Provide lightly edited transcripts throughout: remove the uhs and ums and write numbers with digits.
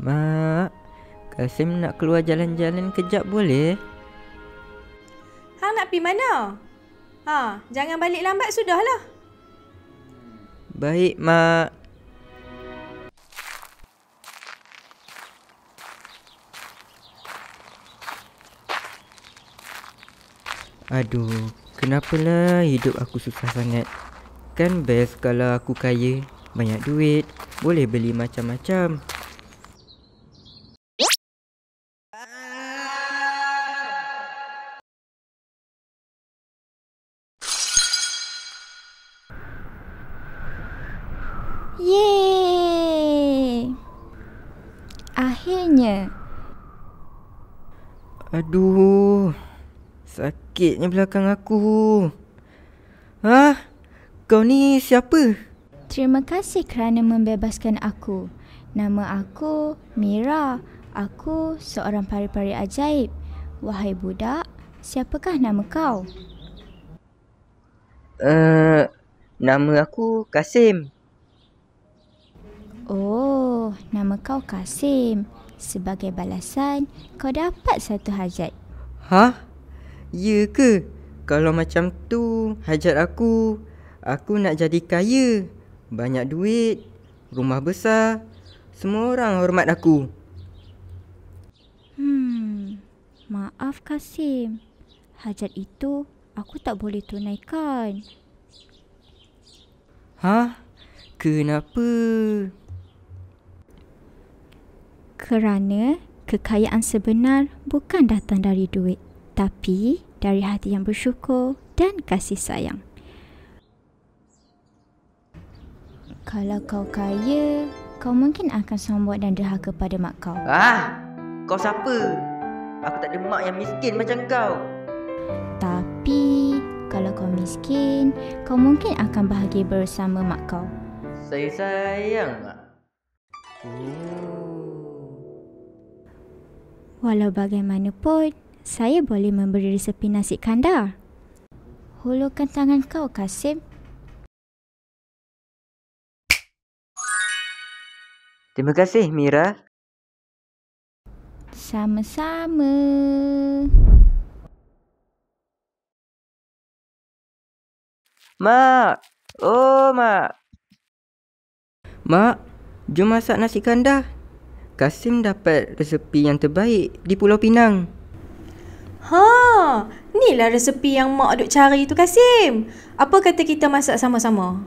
Mak, Kasim nak keluar jalan-jalan kejap boleh? Hang nak pergi mana? Jangan balik lambat sudahlah. Baik, Mak. Aduh, kenapalah hidup aku susah sangat? Kan best kalau aku kaya, banyak duit, boleh beli macam-macam. Yeay! Akhirnya. Aduh, sakitnya belakang aku. Kau ni siapa? Terima kasih kerana membebaskan aku. Nama aku Mira. Aku seorang pari-pari ajaib. Wahai budak, siapakah nama kau? Nama aku Kasim. Oh, nama kau Kasim. Sebagai balasan, kau dapat satu hajat. Ya ke? Kalau macam tu, hajat aku nak jadi kaya, banyak duit, rumah besar, semua orang hormat aku. Maaf Kasim. Hajat itu aku tak boleh tunaikan. Kenapa? Kerana kekayaan sebenar bukan datang dari duit, tapi dari hati yang bersyukur dan kasih sayang. Kalau kau kaya, kau mungkin akan sombong dan derhaka pada mak kau. Kau siapa? Aku tak ada mak yang miskin macam kau. Tapi kalau kau miskin, kau mungkin akan bahagia bersama mak kau. Saya sayang mak. Walau bagaimanapun, saya boleh memberi resepi nasi kandar. Hulurkan tangan kau, Kasim. Terima kasih, Mira. Sama-sama. Mak! Oh, Mak! Mak, jom masak nasi kandar. Kasim dapat resepi yang terbaik di Pulau Pinang. Inilah resepi yang mak duk cari tu, Kasim. Apa kata kita masak sama-sama?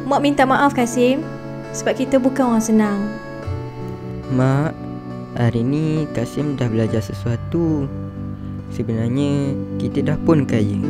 Mak minta maaf, Kasim, sebab kita bukan orang senang. Mak, hari ni Kasim dah belajar sesuatu. Sebenarnya kita dah pun kaya.